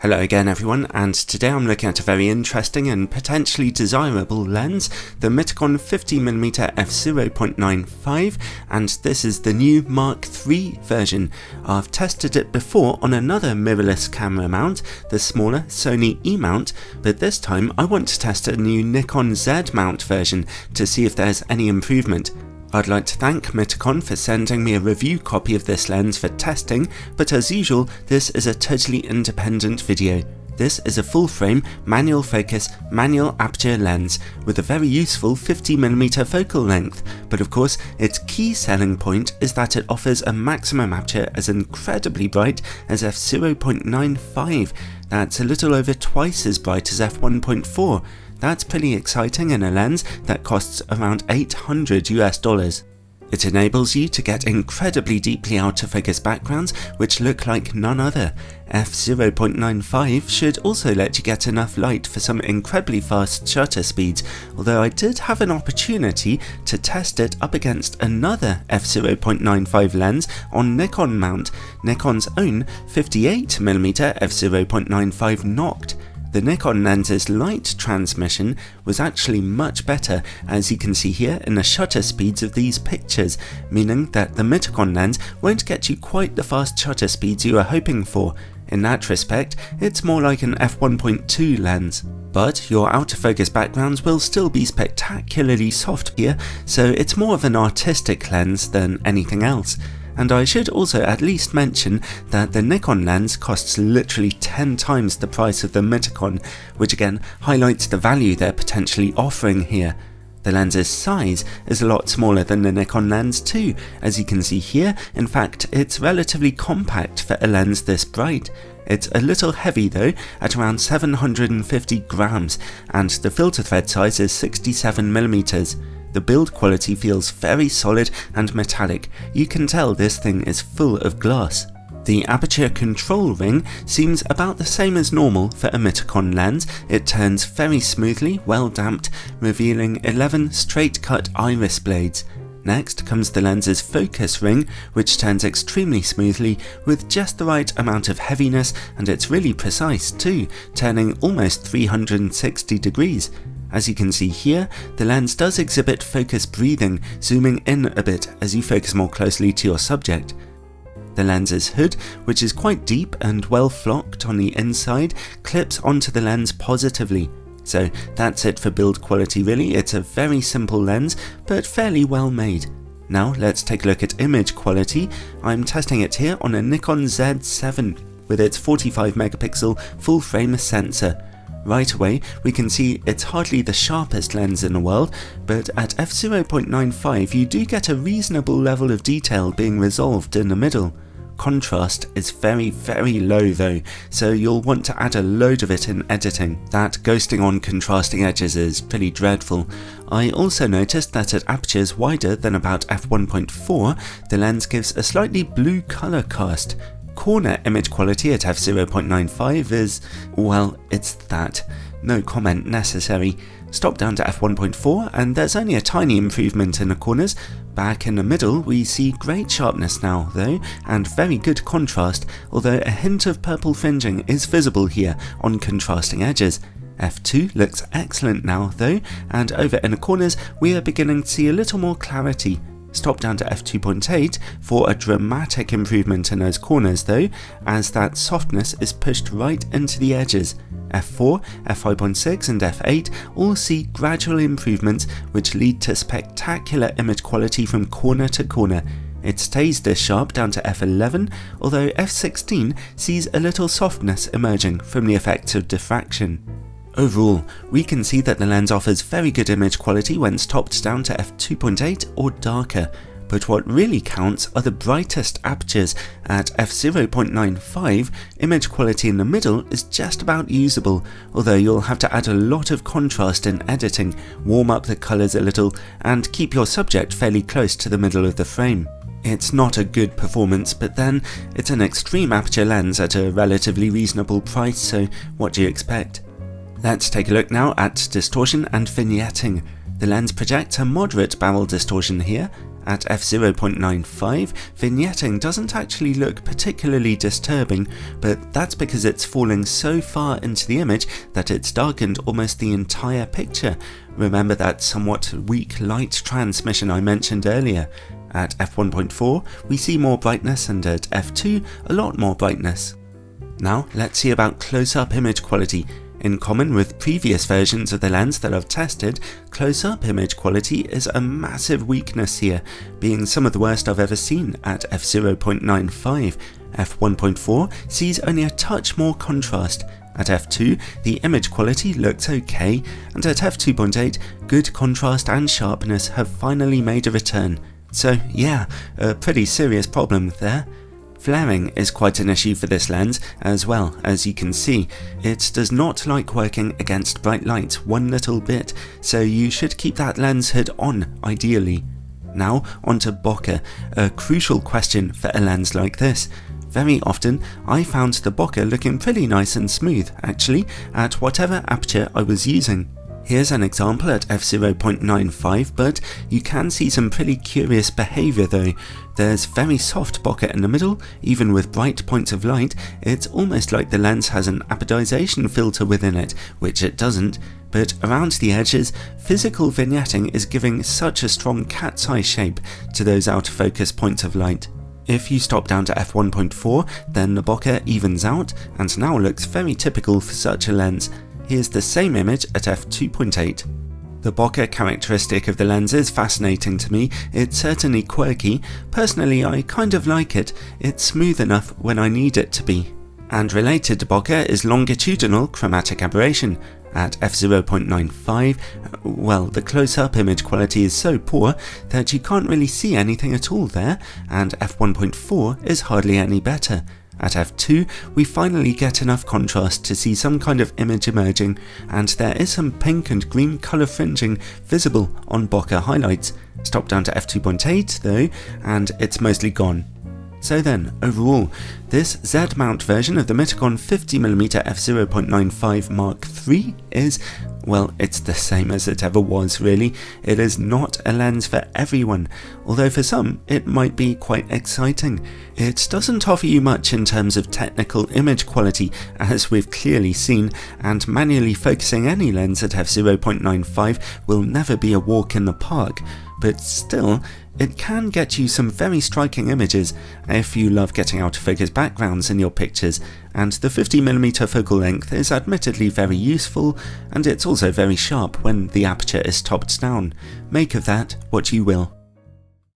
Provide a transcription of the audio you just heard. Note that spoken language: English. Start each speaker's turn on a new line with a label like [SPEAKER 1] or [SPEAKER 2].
[SPEAKER 1] Hello again everyone, and today I'm looking at a very interesting and potentially desirable lens, the Mitakon 50mm f/0.95, and this is the new Mark III version. I've tested it before on another mirrorless camera mount, the smaller Sony E-mount, but this time I want to test a new Nikon Z mount version to see if there's any improvement. I'd like to thank Mitakon for sending me a review copy of this lens for testing, but as usual, this is a totally independent video. This is a full frame, manual focus, manual aperture lens with a very useful 50mm focal length, but of course its key selling point is that it offers a maximum aperture as incredibly bright as f/0.95. That's a little over twice as bright as f1.4. That's pretty exciting in a lens that costs around $800 US. It enables you to get incredibly deeply out of focus backgrounds which look like none other. f/0.95 should also let you get enough light for some incredibly fast shutter speeds, although I did have an opportunity to test it up against another f/0.95 lens on Nikon mount, Nikon's own 58mm f/0.95 Noct. The Nikon lens's light transmission was actually much better, as you can see here in the shutter speeds of these pictures, meaning that the Mitakon lens won't get you quite the fast shutter speeds you are hoping for. In that respect, it's more like an f1.2 lens. But your out of focus backgrounds will still be spectacularly soft here, so it's more of an artistic lens than anything else. And I should also at least mention that the Nikon lens costs literally 10 times the price of the Mitakon, which again highlights the value they're potentially offering here. The lens's size is a lot smaller than the Nikon lens too, as you can see here. In fact, it's relatively compact for a lens this bright. It's a little heavy though, at around 750 grams, and the filter thread size is 67mm. The build quality feels very solid and metallic. You can tell this thing is full of glass. The aperture control ring seems about the same as normal for a Mitakon lens. It turns very smoothly, well damped, revealing 11 straight cut iris blades. Next comes the lens's focus ring, which turns extremely smoothly with just the right amount of heaviness, and it's really precise too, turning almost 360 degrees. As you can see here, the lens does exhibit focus breathing, zooming in a bit as you focus more closely to your subject. The lens's hood, which is quite deep and well flocked on the inside, clips onto the lens positively. So that's it for build quality really. It's a very simple lens, but fairly well made. Now let's take a look at image quality. I'm testing it here on a Nikon Z7 with its 45 megapixel full frame sensor. Right away, we can see it's hardly the sharpest lens in the world, but at f/0.95 you do get a reasonable level of detail being resolved in the middle. Contrast is very low though, so you'll want to add a load of it in editing. That ghosting on contrasting edges is pretty dreadful. I also noticed that at apertures wider than about f1.4, the lens gives a slightly blue colour cast. Corner image quality at f/0.95 is, well, it's that. No comment necessary. Stop down to f1.4 and there's only a tiny improvement in the corners. Back in the middle we see great sharpness now though, and very good contrast, although a hint of purple fringing is visible here on contrasting edges. f2 looks excellent now though, and over in the corners we are beginning to see a little more clarity. Stop down to f2.8 for a dramatic improvement in those corners though, as that softness is pushed right into the edges. f4, f5.6 and f8 all see gradual improvements which lead to spectacular image quality from corner to corner. It stays this sharp down to f11, although f16 sees a little softness emerging from the effects of diffraction. Overall, we can see that the lens offers very good image quality when stopped down to f2.8 or darker, but what really counts are the brightest apertures. At f/0.95, image quality in the middle is just about usable, although you'll have to add a lot of contrast in editing, warm up the colours a little, and keep your subject fairly close to the middle of the frame. It's not a good performance, but then it's an extreme aperture lens at a relatively reasonable price, so what do you expect? Let's take a look now at distortion and vignetting. The lens projects a moderate barrel distortion here, At f0.95, vignetting doesn't actually look particularly disturbing, but that's because it's falling so far into the image that it's darkened almost the entire picture. Remember that somewhat weak light transmission I mentioned earlier. At f1.4, we see more brightness, and at f2, a lot more brightness. Now, let's see about close-up image quality. In common with previous versions of the lens that I've tested, close-up image quality is a massive weakness here, being some of the worst I've ever seen at f0.95. f1.4 sees only a touch more contrast. At f2, the image quality looks okay, and at f2.8, good contrast and sharpness have finally made a return. So yeah, a pretty serious problem there. Flaring is quite an issue for this lens as well, as you can see. It does not like working against bright light one little bit, so you should keep that lens hood on ideally. Now onto bokeh, a crucial question for a lens like this. Very often I found the bokeh looking pretty nice and smooth actually at whatever aperture I was using. Here's an example at f0.95, but you can see some pretty curious behaviour though. There's very soft bokeh in the middle, even with bright points of light. It's almost like the lens has an apodization filter within it, which it doesn't, but around the edges, physical vignetting is giving such a strong cat's eye shape to those out of focus points of light. If you stop down to f1.4, then the bokeh evens out and now looks very typical for such a lens. Here's the same image at f2.8. The bokeh characteristic of the lens is fascinating to me. It's certainly quirky. Personally, I kind of like it. It's smooth enough when I need it to be. And related to bokeh is longitudinal chromatic aberration. At f0.95, well, the close-up image quality is so poor that you can't really see anything at all there, and f1.4 is hardly any better. At f2, we finally get enough contrast to see some kind of image emerging, and there is some pink and green colour fringing visible on bokeh highlights. Stop down to f2.8 though, and it's mostly gone. So then, overall, this Z-mount version of the Mitakon 50mm f0.95 Mark III is, well, it's the same as it ever was really. It is not a lens for everyone, although for some it might be quite exciting. It doesn't offer you much in terms of technical image quality, as we've clearly seen, and manually focusing any lens at f0.95 will never be a walk in the park, but still, it can get you some very striking images if you love getting out of focus backgrounds in your pictures, and the 50mm focal length is admittedly very useful, and it's also very sharp when the aperture is topped down. Make of that what you will.